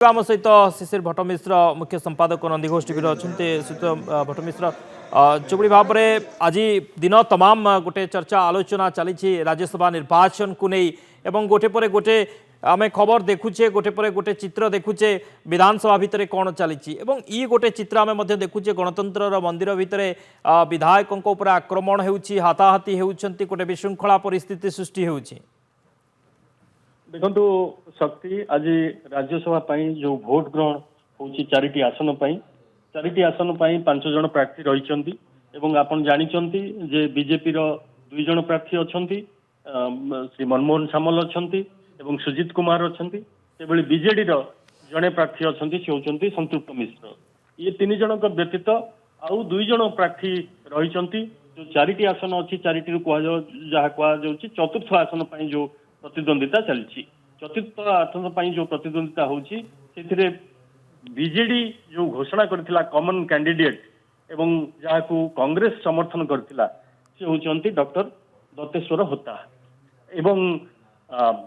आम सहित शिशिर भट्टमिश्र मुख्य संपादक नंदीघोष टीवी अच्छा भट्टमिश्र चुपड़ी भाव में आज दिन तमाम गोटे चर्चा आलोचना चली राज्यसभा निर्वाचन को नहीं एवं गोटे पर गोटे आम खबर देखुचे गोटे पर गोटे चित्र देखुचे विधानसभा भितर कौन चली ये गोटे चित्र आम देखुचे गणतंत्र मंदिर भितर विधायकों उपर आक्रमण होती हाथाहाथी होती गोटे विशृंखला परिस्थिति सृष्टि होती। देखो शक्ति आज राज्यसभा जो भोट ग्रहण होची चारिटी आसन आसन 5 जन प्रार्थी रही आपन जानिचंती जे बीजेपी रो 2 जन प्रार्थी अछंती श्री मनमोहन सामल अछंती एवं सुजीत कुमार अछंती तेबेले बीजेडी रो जने प्रार्थी अछंती से होचंती संतृप्त मिश्र ये 3 जन व्यतीत आउ 2 जन प्रार्थी रही जो चारिटी आसन अच्छी चारिटी जहाँ कहुच्छी चतुर्थ आसन जो प्रतिद्वंदिता चलती चतुर्थ आसन जो प्रतिद्वंदिता होची बीजेडी जो घोषणा करथिला कॉमन कैंडिडेट एवं जहाँ को कांग्रेस समर्थन करथिला से होचंती डॉक्टर दत्तेश्वर होता एवं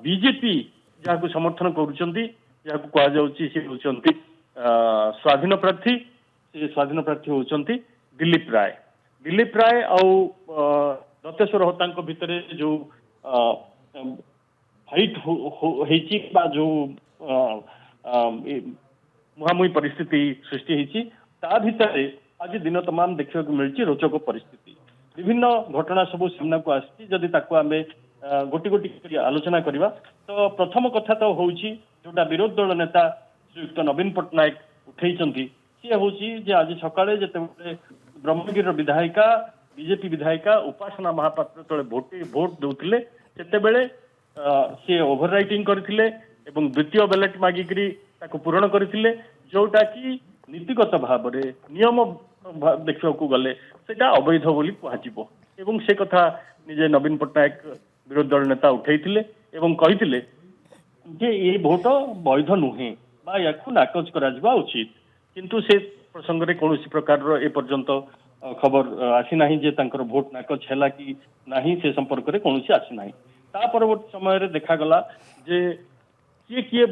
बीजेपी जहाँ को समर्थन करुचंती जहाँ को कहा जाउची से होचंती स्वाधीन प्रार्थी होचंती दिलीप राय और दत्तेश्वर होता भितर जो फाइट होईची बा जो मुहामुही परिस्थिति सृष्टि होईची ता भितर आज दिन तमाम देखा मिली रोचक परिस्थिति विभिन्न घटना सब सामना को आसी जदि ताको आमे गोटी गोटी आलोचना करवा तो प्रथम कथा तो होची जोटा विरोधी दल नेता श्रीयुक्त नवीन पट्टनायक उठेइचंती सी होची जे आज सकाळे जेते ब्रह्मगिर विधायिका बीजेपी विधायिका उपासना महापात्र तले भोट दउथिले सेते बेले सी ओभर राइटिंग करथिले एवं द्वितीय बैलेट मागिकरी ताको पूरण करथिले जोटा कि नीतिगत भाव में नियम देखा गले सेटा अवैध बोली कहजिबो एवं से कथा निजे नवीन पट्टनायक विरोधी दल नेता उठेइथिले एवं कहिथिले जे ये भोट वैध नुहे बा याकु नाकच करा जिबा उचित किंतु से प्रसंग रे कोनोसी प्रकार रो ए पर्यंत खबर आसी नाही जे तांकर भोट नाकच हैला कि नाही से संपर्क रे कोनोसी आसी नाही ता परवर्ती समय रे देखा गला जे किए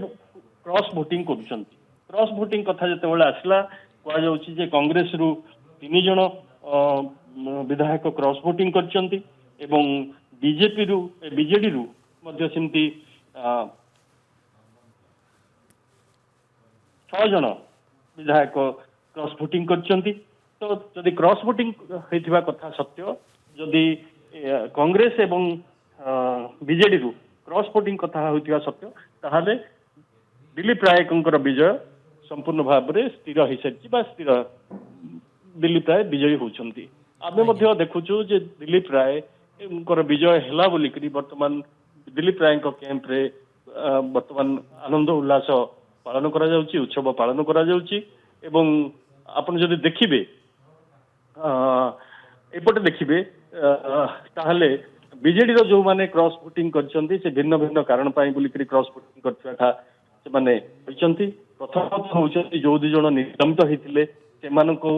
क्रॉस वोटिंग करुचंती क्रॉस वोटिंग कथा जेतेबेले आसला कहा जाउची जे कांग्रेस रु 3 जन विधायक क्रॉस वोटिंग करचंती एवं बीजेडी रु मध्य सिमती 6 जन विधायक क्रॉस वोटिंग करचंती तो जदि क्रॉस वोटिंग होइथिबा कथा सत्य जदि कांग्रेस एवं बीजेडी रु क्रॉस वोटिंग कथा होइथिबा सत्य ताहाले दिलीप रायकर विजय संपूर्ण भाव में स्थिर हो सारी स्थिर दिलीप राय विजयी होती आमे देखुचु जे दिलीप राय विजय हैला बोलिकरी वर्तमान दिलीप राय कैंप रे वर्तमान आनंद उल्लास पालन करा जाउची उत्सव पालन करा जाउची एवं आपण जदि देखिबे एपटे देखिबे ताहले बीजेडी रो जो माने क्रॉस वोटिंग करचंती से भिन्न भिन्न कारण पाई बोलिकरी क्रॉस वोटिंग करथाटा से माने होइचंती प्रथम होउचंती जो 2 जन निलंबित होइतिले सेमानकु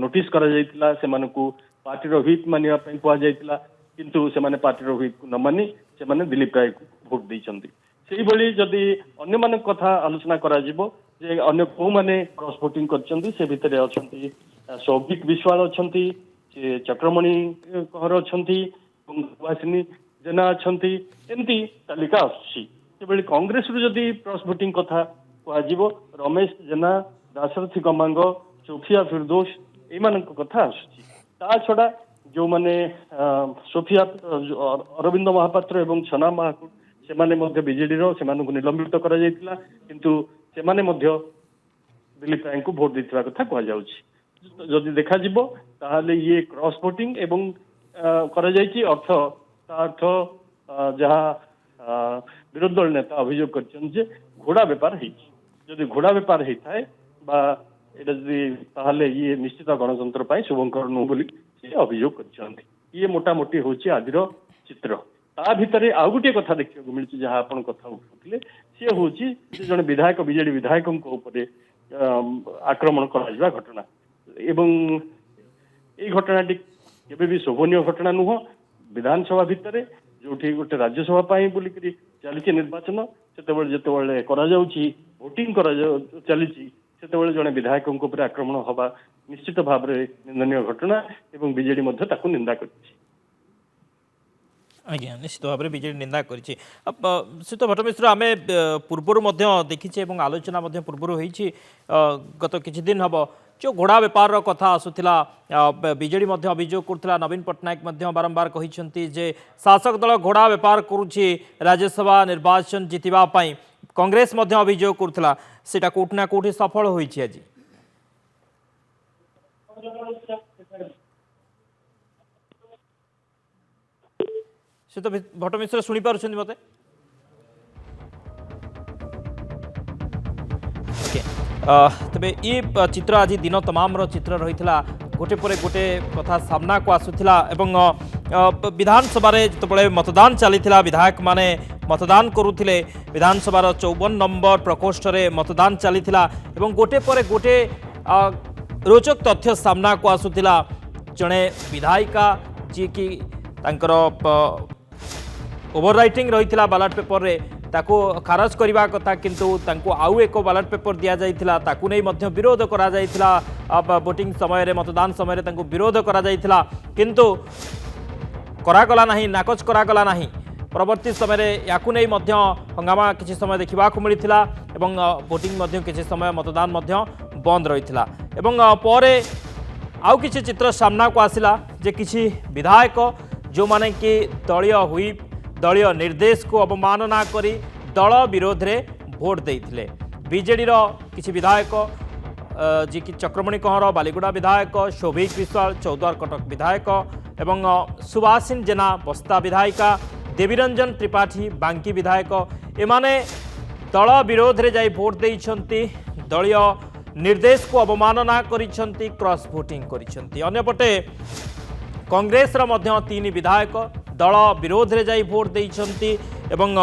नोटिस करा जाइतिला सेमानकु पार्टी रो हित मानिया पई कुआ जाइतिला किंतु सेमाने पार्टी रो हित न मानि सेमाने दिलीप राय को भोट दैचंती सेही भली जदि अन्य माने कथा आलोचना करा जिवो जे अन्य को माने क्रॉस वोटिंग करचंती से भितरे अछंती सौभिक विश्वास अछंती से चक्रमणि कहर अछंती वासिनी जेना अछंती एमती तालिका आछि सेबेले कांग्रेस रु जदि क्रॉस वोटिंग कथा कह रमेश जेना दाशरथी गमांग सोफिया फिरदोस एमान कथा आसुची ता छड़ा जो माने सोफिया अरविंद महापात्र एवं छना महाकुट से माने मध्य बीजेडी रो से मानकु निलंबित करा जायतिला किंतु से माने मध्य दिलीप राय को भोट देथिबा कथा कह जाउची जदि देखा जिवो ताहाले ये क्रॉस वोटिंग एवं करा जायची अर्थ ता अर्थ जहाँ विरोधी दल नेता अभियोग करछन जे घोड़ा व्यापार होइची जदि घोड़ा व्यापार होता है ताहले ये निश्चित गणतंत्र पाई शुभंकर नु बोली से अभियोग करछन्ती ये मोटा मोटी होची आदिर चित्र ता भितरे आ गुटे कथा देखियो मिलची जहाँ आपण कथा उठुथिले से होची जे जने विधायक बीजेडी विधायकन को ऊपर आक्रमण करा घटना एवं ए घटनाटी केबे भी शोभनीय घटना नुह विधानसभा भितरे जो गोटे राज्यसभा बोलिक चली निर्वाचन ସେତେବେଳେ ଯେତେବେଳେ କରାଯାଉଛି ଭୋଟିଂ ଚାଲିଛି ସେତେବେଳେ ଜଣେ ବିଧାୟକଙ୍କ ଉପରେ ଆକ୍ରମଣ ହବା ନିଶ୍ଚିତ ଭାବରେ ନିନ୍ଦନୀୟ ଘଟଣା ଏବଂ ବିଜେଡି ମଧ୍ୟ ତାକୁ ନିନ୍ଦା କରିଛି। ଆଜ୍ଞା ନିଶ୍ଚିତ ଭାବରେ ବିଜେଡି ନିନ୍ଦା କରିଛି। ଶ୍ରୀତ ଭଟ୍ଟମିଶ୍ର ଆମେ ପୂର୍ବରୁ ମଧ୍ୟ ଦେଖିଛେ ଏବଂ ଆଲୋଚନା ମଧ୍ୟ ପୂର୍ବରୁ ହୋଇଛି ଗତ କିଛି ଦିନ ହେବ जो घोड़ा बेपार कथा आसूला विजेडी अभियोग करुला नवीन पट्टनायक बारंबार कहते जे शासक दल घोड़ा बेपार करुच्ची राज्यसभा निर्वाचन जितवाई कांग्रेस अभियोग करुला सेटा कोठना कोठी सफल होईछि आज से तो भट्टमिश्र शुणी पार्छन्ति मते तेबे ये चित्र आज दिन तमाम चित्र रही गोटे पर गोटे कथा सामना को आसूला विधानसभा जो मतदान चली विधायक माने मतदान करुले विधानसभा 54 नंबर प्रकोष्ठ रे मतदान चली गोटे पर गोटे रोचक तथ्य सामना को आसूला जड़े विधायिका जी की ओवर राइटिंग रही बैलेट पेपर रे ताको खारज करने कथा किंतु तांको आउ एक बैलेट पेपर दि जाइथिला ताकू नहीं मध्य विरोध करा जाइथिला वोटिंग समय रे मतदान समय रे तांको विरोध करा जाइथिला किंतु करागला नहीं नाकच करागला नहीं परवर्ती समय रे याकू नहीं मध्य हंगामा किछि समय देखा मिलता एवं वोटिंग मध्य किछि समय मतदान मध्य बंद रहिथिला एवं परे आउ किछि चित्र सामना को आसिला जे किछि विधायक जो माने कि दलीय हुई दलीय निर्देश को अवमानना करी दल विरोध रे भोट देइथिले बीजेडी रो किछि विधायक जी की चक्रमणि कहर बालीगुड़ा विधायक शोभिक विश्वाल चौद्वार कटक विधायक एवं सुभाषिन जेना बस्ता विधायिका देवीरंजन त्रिपाठी बांकी विधायक एमाने दल विरोध रे जाई भोट देइछंती दलीय निर्देश को अवमानना करिछंती क्रॉस वोटिंग करिछंती अन्यपटे कांग्रेस रो मध्य 3 विधायक दल विरोध रे जाई भोट देइछंती एवं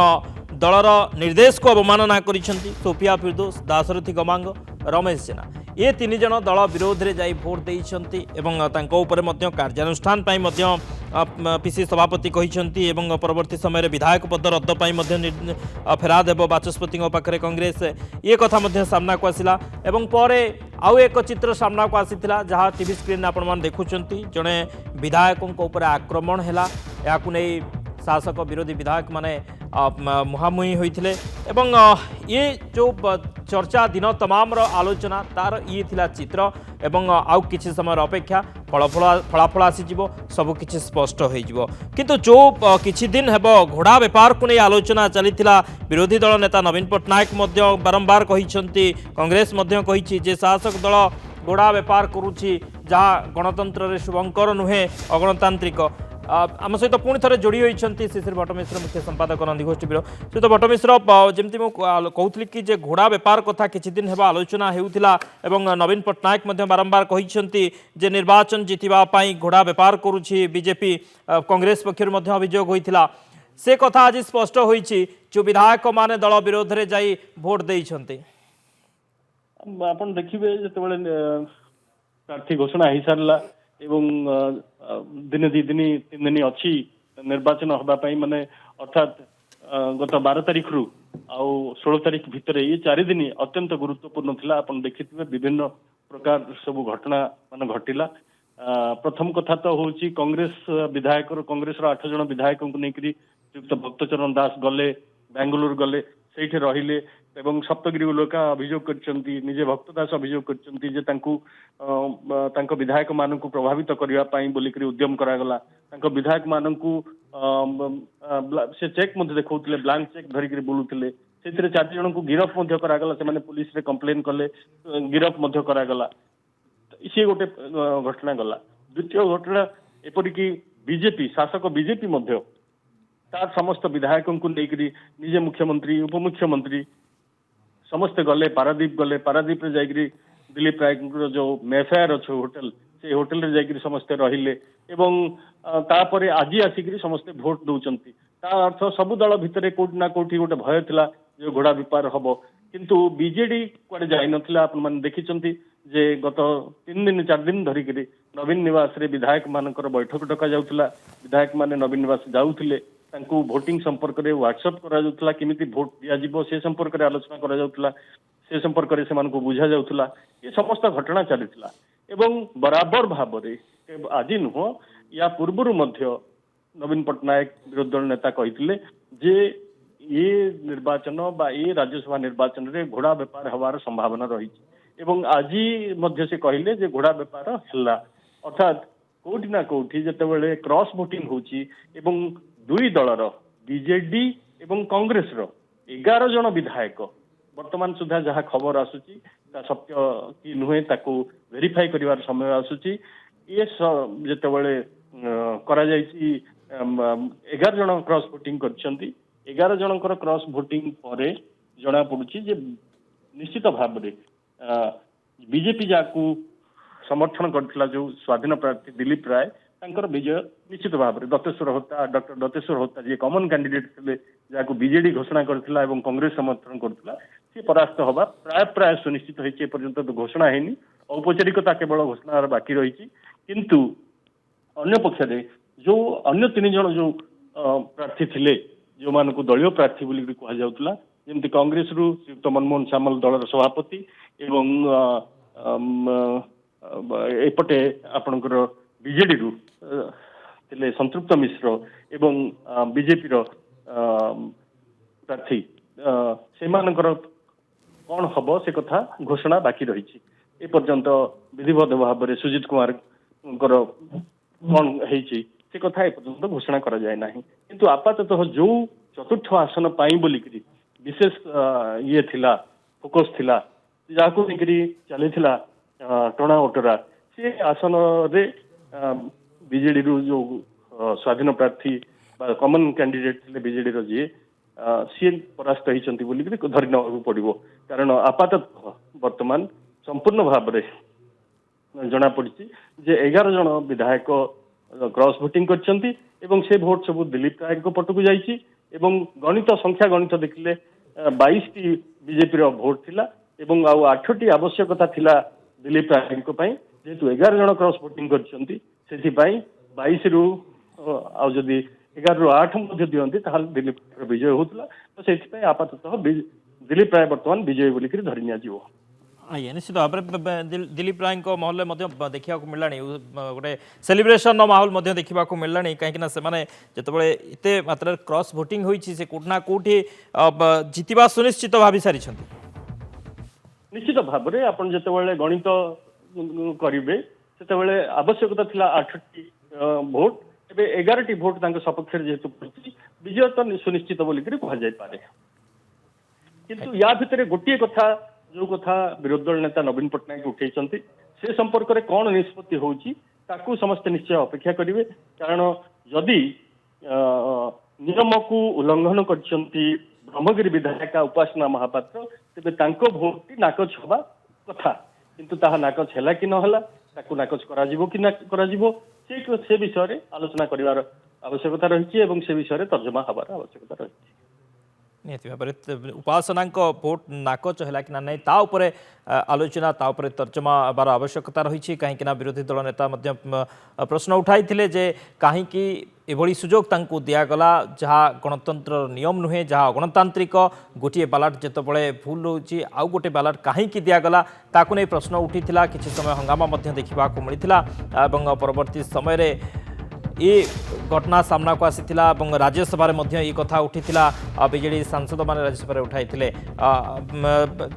दलर निर्देश को अवमानना करिछंती सोफिया फिरदौस दाशरथी गमांग रमेश जेना ये 3 जन दल विरोध रे जाई भोट देइछंती एवं तांको ऊपर मध्य कार्यानुष्ठान पाई मध्य पीसी सभापति कहिछंती एवं परवर्ती समय रे विधायक पद रद्द पाई मध्य फेरा देव बाचस्पति पाखरे कांग्रेस ये कथा मध्य सामना को आसिला एवं परे आउ एक चित्र सामना को आसीथिला जहाँ टीवी स्क्रीन आपण मान देखुचंती जणे विधायकों ऊपर आक्रमण हैला याकु नै शासक विरोधी विधायक माने मुहामुही होइथिले एवं ये जो चर्चा दिन तमाम आलोचना तार ये थिला चित्र एवं आउ किछि समय अपेक्षा फलाफल आसीजिवो सब किछि स्पष्ट होइजिवो किंतु जो किछि दिन हेबो घोड़ा बेपार को नै आलोचना चलीथिला विरोधी दल नेता नवीन पट्टनायक मध्य बारंबार कहिसंती कांग्रेस मध्य कहिछि जे शासक दल घोड़ा बेपार करुछि जहाँ गणतंत्र रे शुभंकर नुहे अगणतांत्रिक आम सहित पुणी थे जोड़ी होती शिशिर भट्टमिश्र मुख्य संपादक नंदीघोष सहित भट्टमिश्र जमी कहूली कि जे घोड़ा बेपार कथा किछि दिन हेबा आलोचना हेउथिला एवं नवीन पट्टनायक बारंबार कहिसंती जे निर्वाचन जितिबा पई घोड़ा बेपार करुछि बीजेपी कांग्रेस पक्षर अभियोग होइथिला से कथा आज स्पष्ट होइछि जो विधायक माने दल विरोध रे जाई भोट देइछंती आपण देखिबे जेतेबेले प्रार्थी घोषणा हो सारा एवं दिन 2 दिन 3 दिन अच्छी निर्वाचन हवापाई माने अर्थात गत 12 तारीख रु आउ 16 तारीख भितर ये 4 दिन अत्यंत गुरुत्वपूर्ण थिला आपण देखिथिबे विभिन्न प्रकार सब घटना मान घटिला प्रथम कथा तो होची कांग्रेस विधायक कांग्रेस 8 जन विधायक को लेकर युक्त भक्तचरण दास गले बेंगलुरु गले सेठी रहिले एवं सप्तगिरी लोक अभियोग करछंती निजे भक्तदास अभियोग करछंती जे तांको विधायक मानकु प्रभावित करिया पाई बोलिकरी उद्यम करागला तांको विधायक मानकु से चेक मध्ये देखौतले ब्लैंक चेक धरिकरी बोलुतले सेतिरे 4 जन को गिरफ मध्ये करागला से माने पुलिस रे कंप्लेन कले गिरफ मध्ये करागला इसी गोटे घटना गला द्वितीय घटना एपरि कि बीजेपी शासक बीजेपी मध्ये तार समस्त विधायकों को लेकर निजे मुख्यमंत्री उपमुख्यमंत्री समस्ते गले पारादीप रे जाइकरी दिलीप राय जो मेफेयर अच्छे होटल से होटल रे जाइकरी समस्ते रहिले एवं तापरे आज आसिकरी समस्ते भोट दउचंती ता अर्थ सब दल भितरे कोठी ना कोठी गोटे भय थिला जो घोड़ा बेपार हबो किंतु बीजेडी कुआडे जाई नथिला आपण माने देखिचंती जे गत 3 दिन 4 दिन धरिकरी नवीन निवास रे विधायक मानकर बैठक डका जाउथिला विधायक माने नवीन निवास जाउथिले ତାଙ୍କୁ ଭୋଟିଂ ସମ୍ପର୍କରେ ହ୍ୱାଟ୍ସଆପ୍ କରାଯାଉଥିଲା, କେମିତି ଭୋଟ ଦିଆଯିବ ସେ ସମ୍ପର୍କରେ ଆଲୋଚନା କରାଯାଉଥିଲା, ସେ ସମ୍ପର୍କରେ ସେମାନଙ୍କୁ ବୁଝାଯାଉଥିଲା। ଏ ସମସ୍ତ ଘଟଣା ଚାଲିଥିଲା ଏବଂ ବରାବର ଭାବରେ ଆଜି ନୁହଁ ୟା ପୂର୍ବରୁ ମଧ୍ୟ ନବୀନ ପଟ୍ଟନାୟକ ବିରୋଧୀ ଦଳ ନେତା କହିଥିଲେ ଯେ ଏ ନିର୍ବାଚନ ବା ଏ ରାଜ୍ୟସଭା ନିର୍ବାଚନରେ ଘୋଡ଼ା ବେପାର ହେବାର ସମ୍ଭାବନା ରହିଛି ଏବଂ ଆଜି ମଧ୍ୟ ସେ କହିଲେ ଯେ ଘୋଡ଼ା ବେପାର ହେଲା। ଅର୍ଥାତ୍ କୋଉଠି ନା କୋଉଠି ଯେତେବେଳେ କ୍ରସ୍ ଭୋଟିଂ ହଉଛି ଏବଂ ଦୁଇ ଦଳର ବିଜେଡି ଏବଂ କଂଗ୍ରେସର 11 ଜଣ ବିଧାୟକ ବର୍ତ୍ତମାନ ସୁଦ୍ଧା ଯାହା ଖବର ଆସୁଛି ତା ସତ୍ୟ କି ନୁହେଁ ତାକୁ ଭେରିଫାଇ କରିବାର ସମୟ ଆସୁଛି। ଏ ଯେତେବେଳେ କରାଯାଇଛି 11 ଜଣ କ୍ରସ୍ ଭୋଟିଂ କରିଛନ୍ତି। 11 ଜଣଙ୍କର କ୍ରସ୍ ଭୋଟିଂ ପରେ ଜଣା ପଡୁଛି ଯେ ନିଶ୍ଚିତ ଭାବରେ ବିଜେପି ଯାହାକୁ ସମର୍ଥନ କରିଥିଲା ଯୋଉ ସ୍ୱାଧୀନ ପ୍ରାର୍ଥୀ ଦିଲ୍ଲୀପ ରାୟ ତାଙ୍କର ବିଜୟ ନିଶ୍ଚିତ ଭାବରେ ଡକ୍ଟର ଦତେଶ୍ୱର ହୋତା ଯିଏ କମନ କ୍ୟାଣ୍ଡିଡେଟ୍ ଥିଲେ ଯାହାକୁ ବିଜେଡି ଘୋଷଣା କରିଥିଲା ଏବଂ କଂଗ୍ରେସ ସମର୍ଥନ କରୁଥିଲା ସେ ପରାସ୍ତ ହବା ପ୍ରାୟ ସୁନିଶ୍ଚିତ ହେଇଛି। ଏପର୍ଯ୍ୟନ୍ତ ତ ଘୋଷଣା ହେଇନି, ଔପଚାରିକତା କେବଳ ଘୋଷଣାର ବାକି ରହିଛି। କିନ୍ତୁ ଅନ୍ୟ ପକ୍ଷରେ ଯୋଉ ଅନ୍ୟ 3 ଜଣ ଯୋଉ ପ୍ରାର୍ଥୀ ଥିଲେ ଯୋଉମାନଙ୍କୁ ଦଳୀୟ ପ୍ରାର୍ଥୀ ବୋଲି କୁହାଯାଉଥିଲା, ଯେମିତି କଂଗ୍ରେସରୁ ଶ୍ରୀଯୁକ୍ତ ମନମୋହନ ସାମଲ ଦଳର ସଭାପତି ଏବଂ ଏପଟେ ଆପଣଙ୍କର ବିଜେଡିରୁ ଥିଲେ ସନ୍ତୃପ୍ତ ମିଶ୍ର ଏବଂ ବିଜେପିର ପ୍ରାର୍ଥୀ ସେମାନଙ୍କର କଣ ହବ ସେ କଥା ଘୋଷଣା ବାକି ରହିଛି। ଏପର୍ଯ୍ୟନ୍ତ ବିଧିବଦ୍ଧ ଭାବରେ ସୁଜିତ କୁମାରଙ୍କର କଣ ହେଇଛି ସେ କଥା ଏପର୍ଯ୍ୟନ୍ତ ଘୋଷଣା କରାଯାଏ ନାହିଁ। କିନ୍ତୁ ଆପାତତଃ ଯୋଉ ଚତୁର୍ଥ ଆସନ ପାଇଁ ବୋଲିକିରି ବିଶେଷ ଇଏ ଥିଲା, ଫୋକସ ଥିଲା, ଯାହାକୁ ନେଇକରି ଚାଲିଥିଲା ଟଣା ଓଟରା, ସେ ଆସନରେ ବିଜେଡିରୁ ଯୋଉ ସ୍ୱାଧୀନ ପ୍ରାର୍ଥୀ ବା କମନ କ୍ୟାଣ୍ଡିଡେଟ୍ ଥିଲେ ବିଜେଡିର ଯିଏ ସିଏ ପରାସ୍ତ ହେଇଛନ୍ତି ବୋଲିକିରି ଧରି ନେବାକୁ ପଡିବ। କାରଣ ଆପାତତଃ ବର୍ତ୍ତମାନ ସମ୍ପୂର୍ଣ୍ଣ ଭାବରେ ଜଣା ପଡିଛି ଯେ 11 ଜଣ ବିଧାୟକ କ୍ରସ୍ ଭୋଟିଂ କରିଛନ୍ତି ଏବଂ ସେ ଭୋଟ ସବୁ ଦିଲ୍ଲୀପ ରାୟଙ୍କ ପଟକୁ ଯାଇଛି ଏବଂ ସଂଖ୍ୟା ଗଣିତ ଦେଖିଲେ 22ଟି ବିଜେପିର ଭୋଟ ଥିଲା ଏବଂ ଆଉ 8ଟି ଆବଶ୍ୟକତା ଥିଲା ଦିଲ୍ଲୀପ ରାୟଙ୍କ ପାଇଁ। ଯେହେତୁ 11 ଜଣ କ୍ରସ୍ ଭୋଟିଂ କରିଛନ୍ତି ସେଥିପାଇଁ 22ରୁ ଆଉ ଯଦି 11ରୁ 8 ମଧ୍ୟ ଦିଅନ୍ତି ତାହେଲେ ଦିଲ୍ଲୀପ ବିଜୟ ହଉଥିଲା। ତ ସେଥିପାଇଁ ଆପାତତଃ ଦିଲ୍ଲୀପ ରାୟ ବର୍ତ୍ତମାନ ବିଜୟ ବୋଲିକିରି ଧରି ନିଆଯିବ। ଆଜ୍ଞା, ନିଶ୍ଚିତ ଭାବରେ ଦିଲ୍ଲୀପ ରାୟଙ୍କ ମହଲରେ ମଧ୍ୟ ଦେଖିବାକୁ ମିଳିଲାଣି ଗୋଟେ ସେଲିବ୍ରେସନର ମାହୋଲ ମଧ୍ୟ ଦେଖିବାକୁ ମିଳିଲାଣି। କାହିଁକିନା ସେମାନେ ଯେତେବେଳେ ଏତେ ମାତ୍ରାରେ କ୍ରସ୍ ଭୋଟିଂ ହୋଇଛି ସେ କୋଉଠି ନା କୋଉଠି ଜିତିବା ସୁନିଶ୍ଚିତ ଭାବି ସାରିଛନ୍ତି। ନିଶ୍ଚିତ ଭାବରେ ଆପଣ ଯେତେବେଳେ ଗଣିତ କରିବେ ସେତେବେଳେ ଆବଶ୍ୟକତା ଥିଲା 8ଟି ଭୋଟ, ଏବେ 11ଟି ଭୋଟ ତାଙ୍କ ସପକ୍ଷରେ ଯେହେତୁ ପଡିଛି ବିଜୟ ତ ସୁନିଶ୍ଚିତ ବୋଲିକିରି କୁହାଯାଇପାରେ। କିନ୍ତୁ ୟା ଭିତରେ ଗୋଟିଏ କଥା ଯୋଉ କଥା ବିରୋଧୀ ଦଳ ନେତା ନବୀନ ପଟ୍ଟନାୟକ ଉଠେଇଛନ୍ତି ସେ ସମ୍ପର୍କରେ କଣ ନିଷ୍ପତ୍ତି ହଉଛି ତାକୁ ସମସ୍ତେ ନିଶ୍ଚୟ ଅପେକ୍ଷା କରିବେ। କାରଣ ଯଦି ନିୟମକୁ ଉଲ୍ଲଂଘନ କରିଛନ୍ତି ବ୍ରହ୍ମଗିରି ବିଧାୟିକା ଉପାସନା ମହାପାତ୍ର, ତେବେ ତାଙ୍କ ଭୋଟଟି ନାକଚ ହେବା କଥା, କିନ୍ତୁ ତାହା ନାକଚ ହେଲା କି ନହେଲା, ତାକୁ ନାକଚ କରାଯିବ କି ନା କରାଯିବ ସେ ବିଷୟରେ ଆଲୋଚନା କରିବାର ଆବଶ୍ୟକତା ରହିଛି ଏବଂ ସେ ବିଷୟରେ ତର୍ଜମା ହେବାର ଆବଶ୍ୟକତା ରହିଛି। ନିହାତି ଭାବରେ ଉପାସନାଙ୍କ ଭୋଟ ନାକଚ ହେଲା କି ନା ନାହିଁ ତା ଉପରେ ଆଲୋଚନା, ତା ଉପରେ ତର୍ଜମା ହେବାର ଆବଶ୍ୟକତା ରହିଛି। କାହିଁକିନା ବିରୋଧୀ ଦଳ ନେତା ମଧ୍ୟ ପ୍ରଶ୍ନ ଉଠାଇଥିଲେ ଯେ କାହିଁକି ଏଭଳି ସୁଯୋଗ ତାଙ୍କୁ ଦିଆଗଲା, ଯାହା ଗଣତନ୍ତ୍ରର ନିୟମ ନୁହେଁ, ଯାହା ଅଗଣତାନ୍ତ୍ରିକ। ଗୋଟିଏ ବାଲାଟ ଯେତେବେଳେ ଭୁଲ ରହୁଛି ଆଉ ଗୋଟେ ବାଲାଟ କାହିଁକି ଦିଆଗଲା ତାକୁ ନେଇ ପ୍ରଶ୍ନ ଉଠିଥିଲା। କିଛି ସମୟ ହଙ୍ଗାମା ମଧ୍ୟ ଦେଖିବାକୁ ମିଳିଥିଲା ଏବଂ ପରବର୍ତ୍ତୀ ସମୟରେ ये घटना सामना को आसीथिला ଏବଂ राज्यसभा ମଧ୍ୟ ଏହି କଥା ଉଠିଥିଲା। ବିଜେଡି ସାଂସଦମାନେ राज्यसभा ଉଠାଇ ଥିଲେ।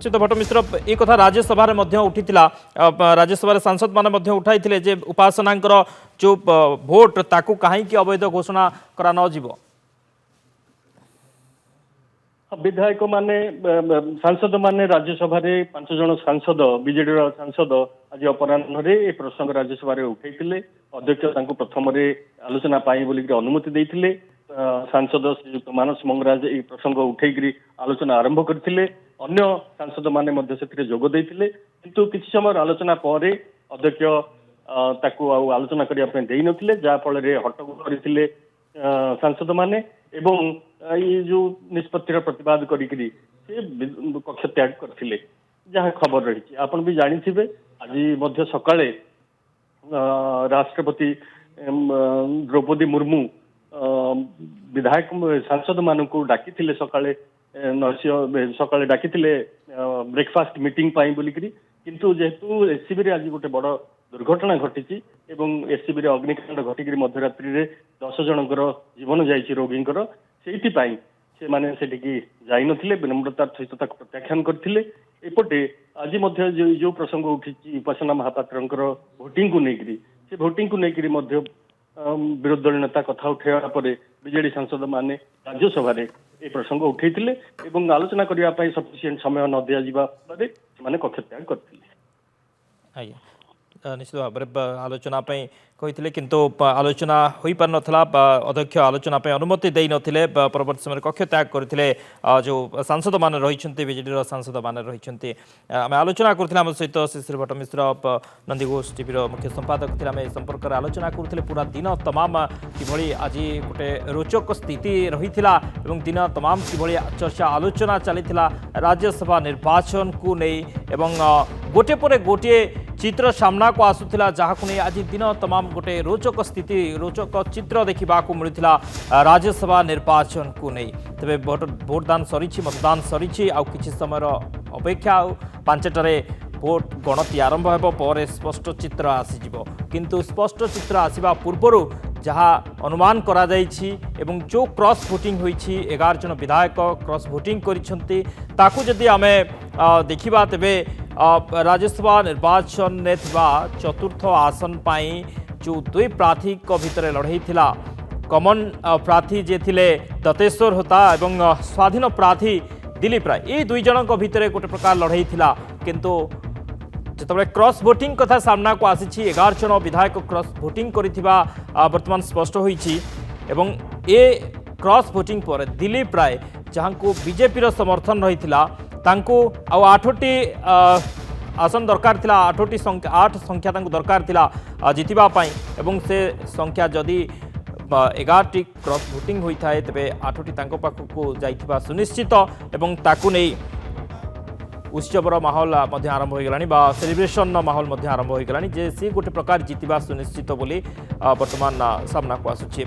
ଚିତ୍ତ ଭଟ୍ଟମିଶ୍ର ଏହି କଥା राज्यसभा ମଧ୍ୟ ଉଠିଥିଲା। राज्यसभा ସାଂସଦମାନେ ମଧ୍ୟ ଉଠାଇଥିଲେ ଯେ ଉପାସନାଙ୍କର ଯେଉଁ ଭୋଟ ତାକୁ କାହିଁକି ଅବୈଧ ଘୋଷଣା କରା ନ ଯିବ। विधायक माने सांसद माने राज्यसभा 5 जन सांसद बीजेडी सांसद आज अपराह्न ए प्रसंग राज्यसभा उठे अध्यक्ष प्रथम आलोचना बोल अनुमति देते सांसद श्रीयुक्त मानस मंगराज ये प्रसंग उठे आलोचना आरंभ करते अन्य सांसद माने जोगदे किंतु किसी समय आलोचना पर अध्यक्ष आलोचना करने नथिले जहाँफल हट्टगोल करते सांसद माने एवं ये जो निष्पत्तिर प्रतिवाद करी कक्ष त्याग करते जहाँ खबर रही आपन भी जानी आज सकाळे राष्ट्रपति द्रौपदी मुर्मू विधायक सांसद मान को डाकी सकाळे सकाळे डाकी ब्रेकफास्ट मीटिंग बोलिकी किंतु जेहेतु एससीबी रे आज गोटे बड़ दुर्घटना घटी एससीबी रे अग्निकांड घटिक मध्यरात्रि रे 10 जनकर जीवन जाइए रोगींकर से माने सेटिकी जाई नथिले विनम्रतार सहित ताको प्रत्याख्यान करथिले एपटे आज मध्य जो प्रसंग उठी उपासना महापात्रंकर भोटिंग को नेकरी से भोटिंग को नेकरी मध्य विरोधी दल नेता कथा उठाइबा परे बीजेडी सांसद माने राज्यसभा रे ए प्रसंग उठैथिले एवं आलोचना करिया पई सफिशिएंट समय न दिया जिबा परे माने कक्ष त्याग करथिले। आज्ञा निश्चित भाव में आलोचना कही किंतु आलोचना हो पार नाला अध्यक्ष आलोचना अनुमति दे नथिले परवर्ती समय कक्ष त्याग करते जो सांसद मान रही बीजेडी सांसद मान रही आम आलोचना करते आम सहित श्री भट्ट मिश्र नंदीघोष टीवी मुख्य संपादक थे आम संपर्क में आलोचना करते पूरा दिन तमाम कि आज गोटे रोचक स्थिति रही दिन तमाम कि चर्चा आलोचना चली राज्यसभा निर्वाचन को नहीं गोटे पर गोटे चित्र सामना को आसूला जहाँ नहीं आज दिन तमाम गोटे रोचक स्थिति रोचक चित्र देखा मिलूला राज्यसभा निर्वाचन को नहीं तेरे भोटदान सरी मतदान सरी आउ कि समय अपेक्षा 5टारे भोट गणति आरंभ हो स्पष्ट चित्र आसीज किंतु स्पष्ट चित्र आसवा पूर्वर जहाँ अनुमान करा जाइछि एवं जो क्रॉस भोटिंग होइछि 11 जन विधायक क्रॉस भोटिंग करिसेंति ताकू जदि आमे देखिबा तेबे राज्यसभा निर्वाचन ने थिबा चतुर्थ आसन पाई जो दुई प्रार्थी को भितर लड़ाई थिला कॉमन प्रार्थी जे थिले दत्तेश्वर होता एवं स्वाधीन प्रार्थी दिलीप राय ये दुई जन भितर गोटे प्रकार लड़ाई थिला किंतु जिते क्रॉस भोटिंग कथा सामना को आसी 11 जन विधायक क्रॉस भोटिंग करिथिबा वर्तमान स्पष्ट होइछि एवं ए क्रॉस भोटिंग पर दिलीप राय जहां को बीजेपी रो समर्थन रहिथिला तांको आ 8टी आसन दरकार थिला 8टी संख्या 8 संख्या तांको दरकार थिला जितिबा पई एवं से संख्या जदि 11टी क्रॉस भोटिंग होता है तेरे 8टी तांको पाखको जाइथिबा सुनिश्चित एवं ताकू नहीं उत्सवर माहौल आरंभ हो गला सेलिब्रेशन माहौल आरंभ हो गला जे सी गोटे प्रकार जितवा सुनिश्चित बोली वर्तमान सामना को आसुची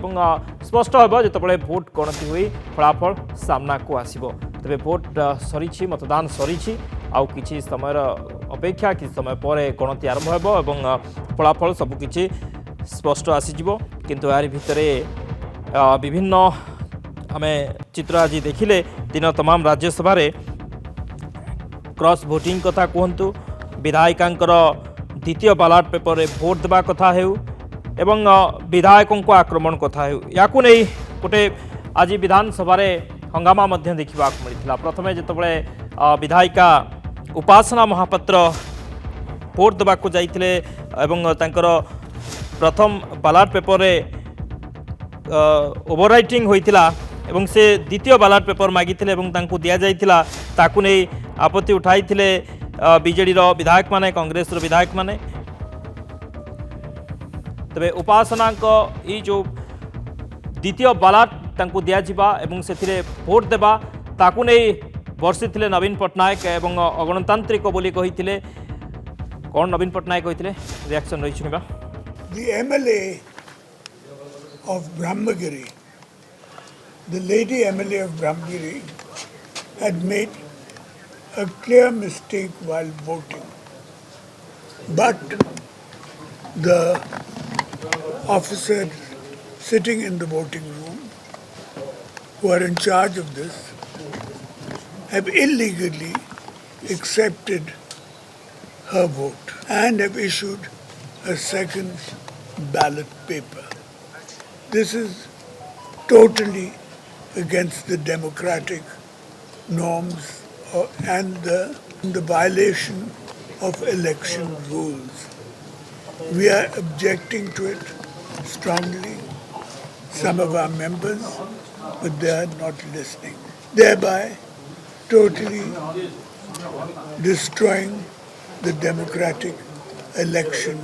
स्पष्ट हो जो भोट गणति हुई फलाफल सामना को आसो तेरे भोट सरी मतदान सरी आउ कि समय अपेक्षा कि समय पर गणति आरंभ हो फलाफल सबकि स्पष्ट आसीज किंतु यार भितर विभिन्न आम चित्र आज देखिले दिन तमाम राज्यसभा क्रॉस भोटिंग कथा कहतु विधायिकांकर द्वितीय बालाट पेपर रे भोट देवा कथा हेउ एवं विधायकों को आक्रमण कथा हेउ याकू नहीं गोटे आज विधानसभा रे हंगामा मध्य देखा मिलता प्रथमे जितेबाला विधायिका उपासना महापात्र भोट देवा जाइए एवं तांकर प्रथम बालाट पेपर रे ओवरराइटिंग होइतिला एवं से द्वितीय बालाट पेपर मागिथिले एवं तांको दिया जाइतिला ताकू नहीं आपत्ति उठाई बीजेडी विधायक माने कांग्रेस विधायक माने तबे उपासना ये जो द्वितीय बालाट तांको दिया जिबा एवं सेथिरे भोट देबा ताकू नहीं वर्षिथिले नवीन पट्टनायक एवं अगणतांत्रिक बोली कहिथिले कौन नवीन पट्टनायक कहिथिले रिएक्शन रही सुनिबा The MLA of Brahmagiri, the lady MLA of Brahmagiri had made a clear mistake while voting. But the officers sitting in the voting room who are in charge of this have illegally accepted her vote and have issued a second ballot paper. This is totally against the democratic norms and the violation of election rules. We are objecting to it strongly. Some of our members, but they are not listening, thereby totally destroying the democratic election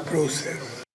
process.